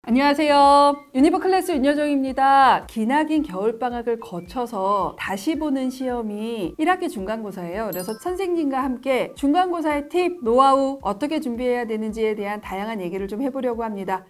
안녕하세요. 유니버 클래스 윤여정입니다. 기나긴 겨울방학을 거쳐서 다시 보는 시험이 1학기 중간고사예요. 그래서 선생님과 함께 중간고사의 팁, 노하우, 어떻게 준비해야 되는지에 대한 다양한 얘기를 좀 해보려고 합니다.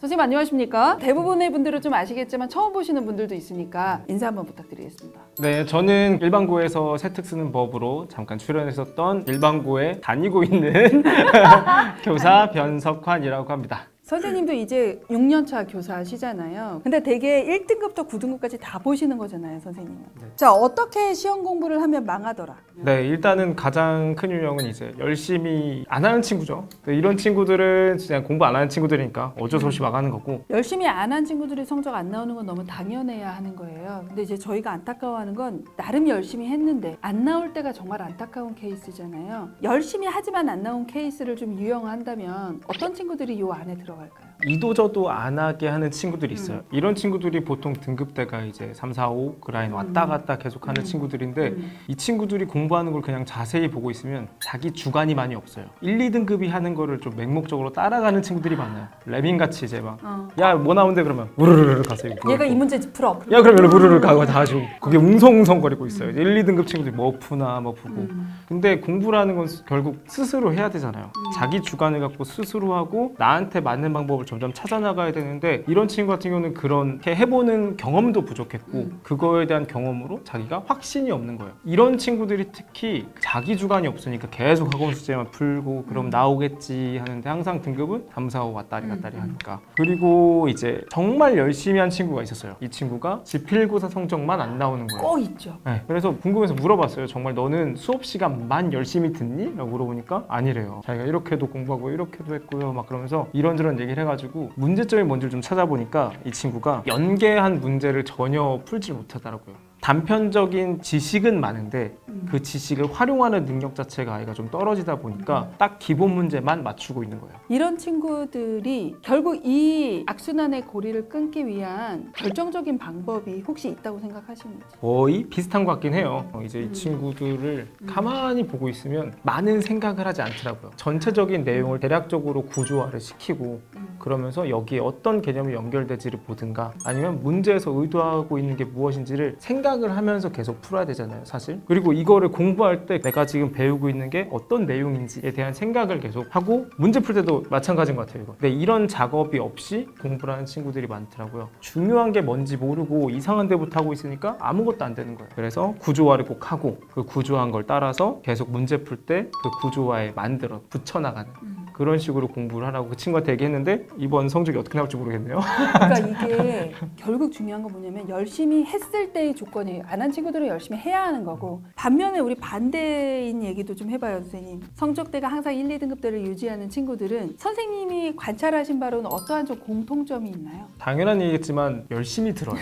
선생님 안녕하십니까? 대부분의 분들은 좀 아시겠지만 처음 보시는 분들도 있으니까 인사 한번 부탁드리겠습니다. 네, 저는 일반고에서 세특 쓰는 법으로 잠깐 출연했었던 일반고에 다니고 있는 교사 변석환이라고 합니다. 선생님도 이제 6년차 교사시잖아요. 근데 되게 1등급부터 9등급까지 다 보시는 거잖아요, 선생님은. 네. 자, 어떻게 시험 공부를 하면 망하더라? 네, 일단은 가장 큰 유형은 이제 열심히 안 하는 친구죠. 이런 친구들은 그냥 공부 안 하는 친구들이니까 어쩔 수 없이 망하는 거고, 열심히 안 한 친구들이 성적 안 나오는 건 너무 당연해야 하는 거예요. 근데 이제 저희가 안타까워하는 건 나름 열심히 했는데 안 나올 때가 정말 안타까운 케이스잖아요. 열심히 하지만 안 나온 케이스를 좀 유형화한다면 어떤 친구들이 요 안에 들어갈까요? 이도저도 안 하게 하는 친구들이 있어요. 이런 친구들이 보통 등급대가 이제 3, 4, 5 그 라인 왔다 갔다 계속 하는 친구들인데, 이 친구들이 공부하는 걸 그냥 자세히 보고 있으면 자기 주관이 많이 없어요. 1, 2등급이 하는 거를 좀 맹목적으로 따라가는 친구들이 많아요. 레빈같이 이제 막 야 뭐 나온대 그러면 우르르르 가세요. 얘가 이 문제 풀어. 야 그러면 우르르르 가고 다 하시고 그게 웅성웅성거리고 있어요. 1, 2등급 친구들이 뭐 푸나 뭐 푸고. 근데 공부라는 건 결국 스스로 해야 되잖아요. 자기 주관을 갖고 스스로 하고 나한테 맞는 방법을 점점 찾아나가야 되는데, 이런 친구 같은 경우는 그렇게 해보는 경험도 부족했고 그거에 대한 경험으로 자기가 확신이 없는 거예요. 이런 친구들이 특히 자기 주관이 없으니까 계속 학원 숙제만 풀고 그럼 나오겠지 하는데 항상 등급은 3, 4, 5 왔다리 갔다리 하니까. 그리고 이제 정말 열심히 한 친구가 있었어요. 이 친구가 지필고사 성적만 안 나오는 거예요. 꼭 있죠. 네, 그래서 궁금해서 물어봤어요. 정말 너는 수업 시간만 열심히 듣니? 라고 물어보니까 아니래요. 자기가 이렇게도 공부하고 이렇게도 했고요 막 그러면서 이런저런 얘기를 해가지고 문제점이 뭔지를 좀 찾아보니까 이 친구가 연계한 문제를 전혀 풀지 못하더라고요. 단편적인 지식은 많은데 그 지식을 활용하는 능력 자체가 아이가 좀 떨어지다 보니까 딱 기본 문제만 맞추고 있는 거예요. 이런 친구들이 결국 이 악순환의 고리를 끊기 위한 결정적인 방법이 혹시 있다고 생각하시는지? 거의 비슷한 것 같긴 해요. 이제 이 친구들을 가만히 보고 있으면 많은 생각을 하지 않더라고요. 전체적인 내용을 대략적으로 구조화를 시키고 그러면서 여기에 어떤 개념이 연결되지를 보든가 아니면 문제에서 의도하고 있는 게 무엇인지를 생각을 하면서 계속 풀어야 되잖아요, 사실. 그리고 이거를 공부할 때 내가 지금 배우고 있는 게 어떤 내용인지에 대한 생각을 계속 하고, 문제 풀 때도 마찬가지인 것 같아요, 이거. 근데 이런 작업이 없이 공부를 하는 친구들이 많더라고요. 중요한 게 뭔지 모르고 이상한 데부터 하고 있으니까 아무것도 안 되는 거예요. 그래서 구조화를 꼭 하고 그 구조한 걸 따라서 계속 문제 풀 때 그 구조화에 만들어 붙여나가는 그런 식으로 공부를 하라고 그 친구한테 얘기했는데 이번 성적이 어떻게 나올지 모르겠네요. 그러니까 이게 결국 중요한 건 뭐냐면 열심히 했을 때의 조건이에요. 안 한 친구들은 열심히 해야 하는 거고, 반면에 우리 반대인 얘기도 좀 해봐요, 선생님. 성적대가 항상 1, 2등급대를 유지하는 친구들은 선생님이 관찰하신 바로는 어떠한 좀 공통점이 있나요? 당연한 얘기겠지만 열심히 들어요.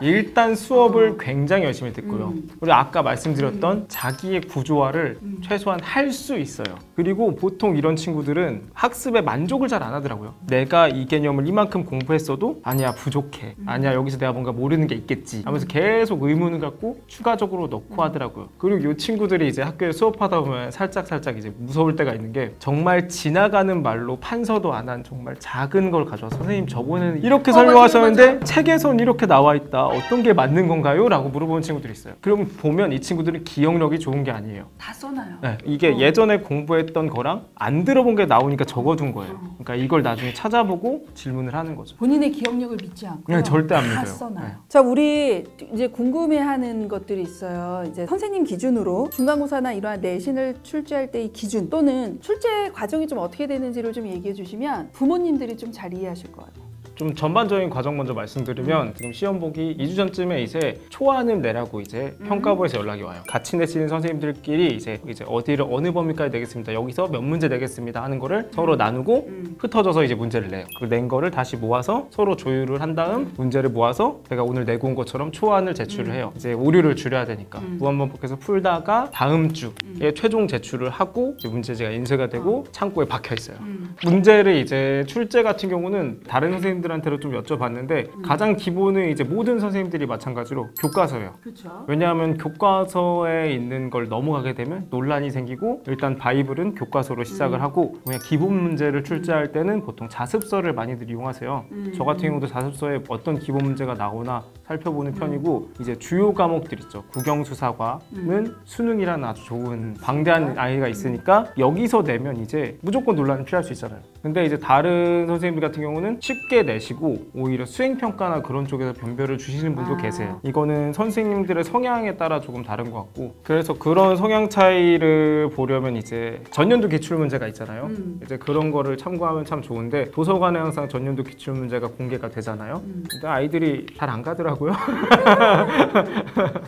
일단 수업을 굉장히 열심히 듣고요. 그리고 아까 말씀드렸던 자기의 구조화를 최소한 할 수 있어요. 그리고 보통 이런 친구들은 학습에 만족을 잘 안 하더라고요. 내가 이 개념을 이만큼 공부했어도 아니야 부족해, 아니야 여기서 내가 뭔가 모르는 게 있겠지 하면서 계속 의문을 갖고 추가적으로 넣고 하더라고요. 그리고 이 친구들이 이제 학교에 수업하다 보면 살짝 이제 무서울 때가 있는 게, 정말 지나가는 말로 판서도 안 한 정말 작은 걸 가져와서 선생님 저번에는 이렇게 설명하셨는데 책에선 이렇게 나와 있다, 어떤 게 맞는 건가요? 라고 물어보는 친구들이 있어요. 그럼 보면 이 친구들은 기억력이 좋은 게 아니에요. 다 써놔요. 네, 이게 예전에 공부했던 거랑 안 들어본 게 나오니까 적어둔 거예요. 그러니까 이걸 나중에 찾아보고 질문을 하는 거죠. 본인의 기억력을 믿지 않고 그냥 절대 안 다 믿어요. 써놔요. 네. 자, 우리 이제 궁금해하는 것들이 있어요. 이제 선생님 기준으로 중간고사나 이러한 내신을 출제할 때의 기준, 또는 출제 과정이 좀 어떻게 되는지를 좀 얘기해 주시면 부모님들이 좀 잘 이해하실 것 같아요. 좀 전반적인 과정 먼저 말씀드리면, 지금 시험 보기 2주 전쯤에 이제 초안을 내라고 이제 평가부에서 연락이 와요. 같이 내시는 선생님들끼리 이제 어디를 어느 범위까지 내겠습니다, 여기서 몇 문제 내겠습니다 하는 거를 서로 나누고 흩어져서 이제 문제를 내요. 그 낸 거를 다시 모아서 서로 조율을 한 다음 문제를 모아서 내가 오늘 내고 온 것처럼 초안을 제출을 해요. 이제 오류를 줄여야 되니까 무한반복해서 풀다가 다음 주에 최종 제출을 하고 이제 문제지가 인쇄가 되고 창고에 박혀 있어요. 문제를 이제 출제 같은 경우는 다른 선생님들 선생님들한테도 좀 여쭤봤는데 가장 기본은 이제 모든 선생님들이 마찬가지로 교과서예요. 그렇죠. 왜냐하면 교과서에 있는 걸 넘어가게 되면 논란이 생기고 일단 바이블은 교과서로 시작을 하고 그냥 기본 문제를 출제할 때는 보통 자습서를 많이들 이용하세요. 저 같은 경우도 자습서에 어떤 기본 문제가 나오나 살펴보는 편이고 이제 주요 과목들 있죠. 국영수사과는 수능이라는 아주 좋은 방대한 아이가 있으니까 여기서 내면 이제 무조건 논란을 피할 수 있잖아요. 근데 이제 다른 선생님들 같은 경우는 쉽게 내시고 오히려 수행평가나 그런 쪽에서 변별을 주시는 분도 계세요. 이거는 선생님들의 성향에 따라 조금 다른 것 같고 그래서 그런 성향 차이를 보려면 이제 전년도 기출문제가 있잖아요. 이제 그런 거를 참고하면 참 좋은데 도서관에 항상 전년도 기출문제가 공개가 되잖아요. 근데 아이들이 잘 안 가더라고요.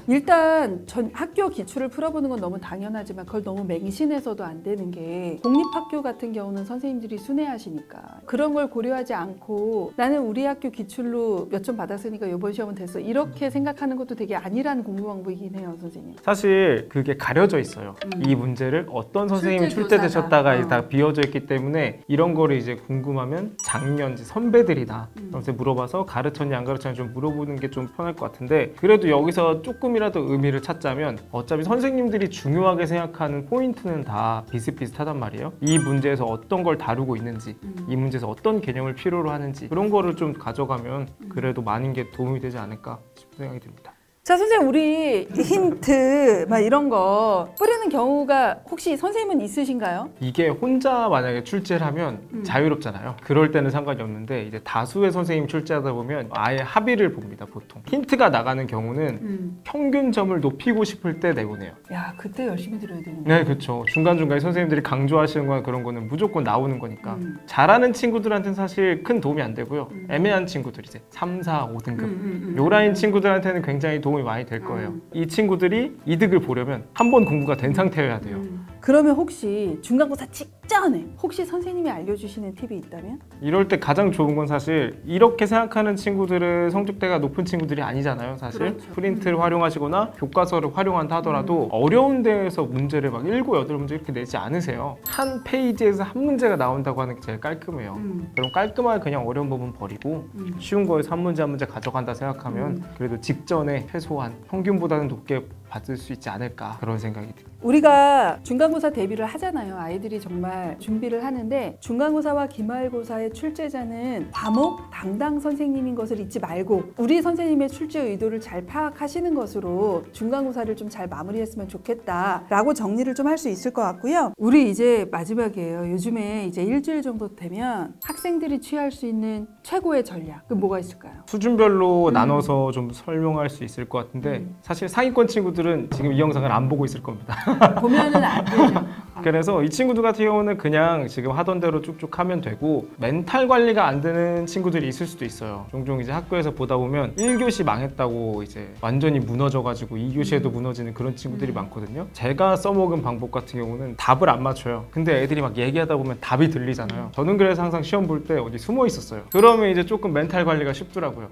일단 학교 기출을 풀어보는 건 너무 당연하지만 그걸 너무 맹신해서도 안 되는 게 공립학교 같은 경우는 선생님들이 순회하시니까 그런 걸 고려하지 않고 나는 우리 학교 기출로 몇 점 받았으니까 이번 시험은 됐어 이렇게 생각하는 것도 되게 안일한 공부 방법이긴 해요, 선생님. 사실 그게 가려져 있어요. 이 문제를 어떤 선생님이 출제되셨다가 다 비어져 있기 때문에 이런 거를 이제 궁금하면 작년 선배들이나 그래서 물어봐서 가르쳤냐 안 가르쳤냐 좀 물어보는 게 좀 편할 것 같은데 그래도 여기서 조금이라도 의미를 찾자면 어차피 선생님들이 중요하게 생각하는 포인트는 다 비슷비슷하단 말이에요. 이 문제에서 어떤 걸 다루고 있는지 이 문제에서 어떤 개념을 필요로 하는지 그런 거를 좀 가져가면 그래도 많은 게 도움이 되지 않을까 싶은 생각이 듭니다. 자, 선생님, 우리 힌트 막 이런 거 뿌리는 경우가 혹시 선생님은 있으신가요? 이게 혼자 만약에 출제를 하면 자유롭잖아요. 그럴 때는 상관이 없는데 이제 다수의 선생님이 출제하다 보면 아예 합의를 봅니다, 보통. 힌트가 나가는 경우는 평균점을 높이고 싶을 때 내보내요. 야, 그때 열심히 들어야 되는데. 네, 그렇죠. 중간중간에 선생님들이 강조하시는 거나 그런 거는 무조건 나오는 거니까. 잘하는 친구들한테는 사실 큰 도움이 안 되고요. 애매한 친구들 이제 3, 4, 5등급 요 라인 친구들한테는 굉장히 도움이 많이 될 거예요. 이 친구들이 이득을 보려면 한 번 공부가 된 상태여야 돼요. 그러면 혹시 중간고사 직전에 혹시 선생님이 알려주시는 팁이 있다면? 이럴 때 가장 좋은 건 사실 이렇게 생각하는 친구들은 성적대가 높은 친구들이 아니잖아요, 사실. 그렇죠. 프린트를 활용하시거나 교과서를 활용한다 하더라도 어려운 데에서 문제를 막 7, 8문제 이렇게 내지 않으세요. 한 페이지에서 한 문제가 나온다고 하는 게 제일 깔끔해요. 그럼 깔끔하게 그냥 어려운 부분 버리고 쉬운 거에서 한 문제 한 문제 가져간다 생각하면 그래도 직전에 최소한 평균보다는 높게 받을 수 있지 않을까 그런 생각이 듭니다. 우리가 중간고사 대비를 하잖아요. 아이들이 정말 준비를 하는데 중간고사와 기말고사의 출제자는 과목 담당 선생님인 것을 잊지 말고 우리 선생님의 출제 의도를 잘 파악하시는 것으로 중간고사를 좀 잘 마무리했으면 좋겠다라고 정리를 좀 할 수 있을 것 같고요. 우리 이제 마지막이에요. 요즘에 이제 일주일 정도 되면 학생들이 취할 수 있는 최고의 전략 그 뭐가 있을까요? 수준별로 나눠서 좀 설명할 수 있을 것 같은데 사실 상위권 친구들은 지금 이 영상을 안 보고 있을 겁니다. 보면은 안 되죠. 그래서 이 친구들 같은 경우는 그냥 지금 하던 대로 쭉쭉 하면 되고 멘탈 관리가 안 되는 친구들이 있을 수도 있어요. 종종 이제 학교에서 보다 보면 1교시 망했다고 이제 완전히 무너져가지고 2교시에도 무너지는 그런 친구들이 많거든요. 제가 써먹은 방법 같은 경우는 답을 안 맞춰요. 근데 애들이 막 얘기하다 보면 답이 들리잖아요. 저는 그래서 항상 시험 볼 때 어디 숨어 있었어요. 그러면 이제 조금 멘탈 관리가 쉽더라고요.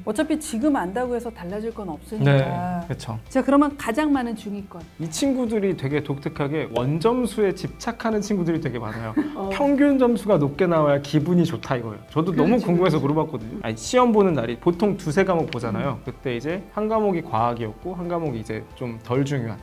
어차피 지금 안다고 해서 달라질 건 없으니까. 네, 그렇죠. 자, 그러면 가장 많은 중위권. 이 친구들이 되게 독특하게 원점수에 집착하는 친구들이 되게 많아요. 평균 점수가 높게 나와야 기분이 좋다 이거예요. 저도 너무 궁금해서 물어봤거든요. 아니, 시험 보는 날이 보통 2, 3과목 보잖아요. 그때 이제 한 과목이 과학이었고 한 과목이 이제 좀 덜 중요한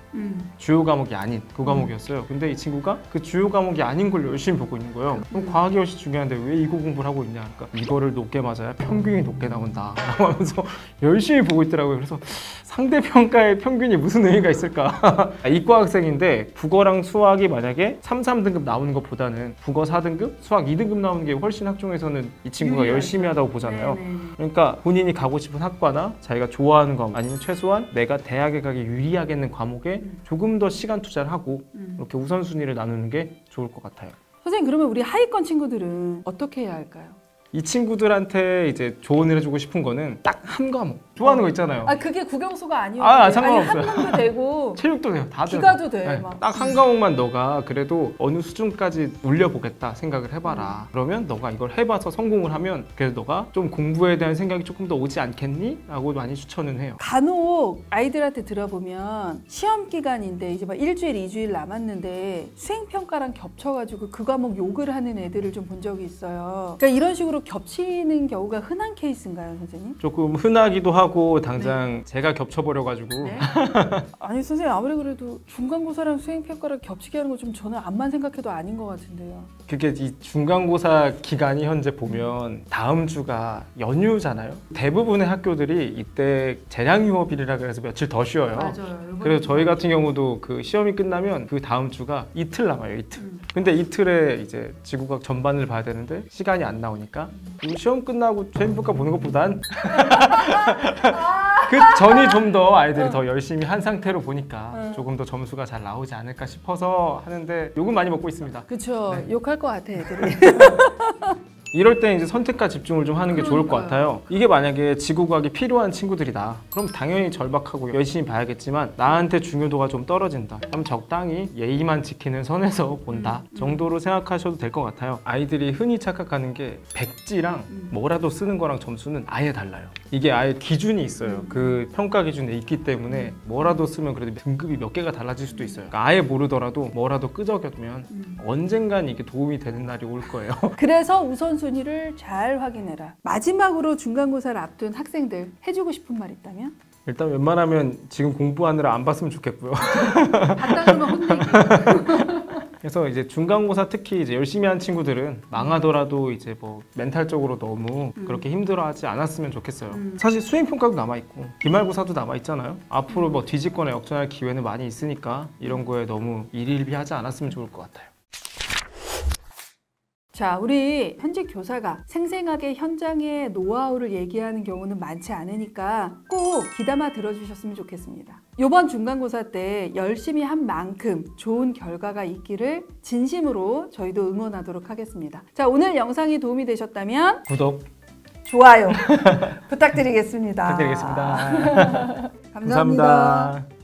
주요 과목이 아닌 그 과목이었어요. 근데 이 친구가 그 주요 과목이 아닌 걸 열심히 보고 있는 거예요. 그럼 과학이 훨씬 중요한데 왜 이거 공부를 하고 있냐 하니까 이거를 높게 맞아야 평균이 높게 나온다 라고 하면서 열심히 보고 있더라고요. 그래서 상대평가의 평균이 무슨 의미가 있을까? 이과 학생인데 국어랑 수학이 만약에 3, 3등급 나오는 것보다는 국어 4등급, 수학 2등급 나오는 게 훨씬 학종에서는 이 친구가 열심히 하다고 보잖아요. 그러니까 본인이 가고 싶은 학과나 자기가 좋아하는 과목 아니면 최소한 내가 대학에 가기 유리하겠는 과목에 조금 더 시간 투자를 하고 이렇게 우선순위를 나누는 게 좋을 것 같아요. 선생님, 그러면 우리 하위권 친구들은 어떻게 해야 할까요? 이 친구들한테 이제 조언을 해주고 싶은 거는 딱 한 과목 좋아하는 거 있잖아요. 아, 그게 국영수가 아니어도 상관없어요. 한문도 되고 체육도 돼요. 다 돼요. 기가도 돼. 네. 딱 한 과목만 너가 그래도 어느 수준까지 올려보겠다 생각을 해봐라. 그러면 너가 이걸 해봐서 성공을 하면 그래서 너가 좀 공부에 대한 생각이 조금 더 오지 않겠니? 라고 많이 추천은 해요. 간혹 아이들한테 들어보면 시험 기간인데 이제 막 일주일, 2주일 남았는데 수행평가랑 겹쳐가지고 그 과목 욕을 하는 애들을 좀 본 적이 있어요. 그러니까 이런 식으로 중간고사로 겹치는 경우가 흔한 케이스인가요, 선생님? 조금 흔하기도 하고 당장 제가 겹쳐버려가지고 아니 선생님 아무리 그래도 중간고사랑 수행평가를 겹치게 하는 거 좀 저는 암만 생각해도 아닌 것 같은데요. 그게 이 중간고사 기간이 현재 보면 다음 주가 연휴잖아요. 대부분의 학교들이 이때 재량휴업일이라 그래서 며칠 더 쉬어요. 맞아요. 그래서 저희 같은 경우도 그 시험이 끝나면 그 다음 주가 이틀 남아요. 이틀. 근데 이틀에 이제 지구과학 전반을 봐야 되는데 시간이 안 나오니까 이 시험 끝나고 수행평가 보는 것보단 그 전이 좀 더 아이들이 더 열심히 한 상태로 보니까 조금 더 점수가 잘 나오지 않을까 싶어서 하는데 욕은 많이 먹고 있습니다. 그쵸. 네. 욕할 것 같아 애들이. 이럴 때 이제 선택과 집중을 좀 하는 게 좋을 것 그러니까요. 같아요. 이게 만약에 지구과학이 필요한 친구들이다. 그럼 당연히 절박하고 열심히 봐야겠지만 나한테 중요도가 좀 떨어진다. 그럼 적당히 예의만 지키는 선에서 본다 정도로 생각하셔도 될 것 같아요. 아이들이 흔히 착각하는 게 백지랑 뭐라도 쓰는 거랑 점수는 아예 달라요. 이게 아예 기준이 있어요. 그 평가 기준에 있기 때문에 뭐라도 쓰면 그래도 등급이 몇 개가 달라질 수도 있어요. 그러니까 아예 모르더라도 뭐라도 끄적여두면 언젠간 이게 도움이 되는 날이 올 거예요. 그래서 우선순위를 잘 확인해라. 마지막으로 중간고사를 앞둔 학생들 해주고 싶은 말 있다면? 일단 웬만하면 지금 공부하느라 안 봤으면 좋겠고요. 봤다 그러면 혼내기. 그래서 이제 중간고사 특히 이제 열심히 한 친구들은 망하더라도 이제 뭐 멘탈적으로 너무 그렇게 힘들어하지 않았으면 좋겠어요. 사실 수행평가도 남아있고 기말고사도 남아있잖아요. 앞으로 뭐 뒤집거나 역전할 기회는 많이 있으니까 이런 거에 너무 일일비하지 않았으면 좋을 것 같아요. 자, 우리 현직 교사가 생생하게 현장의 노하우를 얘기하는 경우는 많지 않으니까 꼭 귀담아 들어주셨으면 좋겠습니다. 이번 중간고사 때 열심히 한 만큼 좋은 결과가 있기를 진심으로 저희도 응원하도록 하겠습니다. 자, 오늘 영상이 도움이 되셨다면 구독 좋아요 부탁드리겠습니다. 부탁드리겠습니다. 감사합니다. 감사합니다.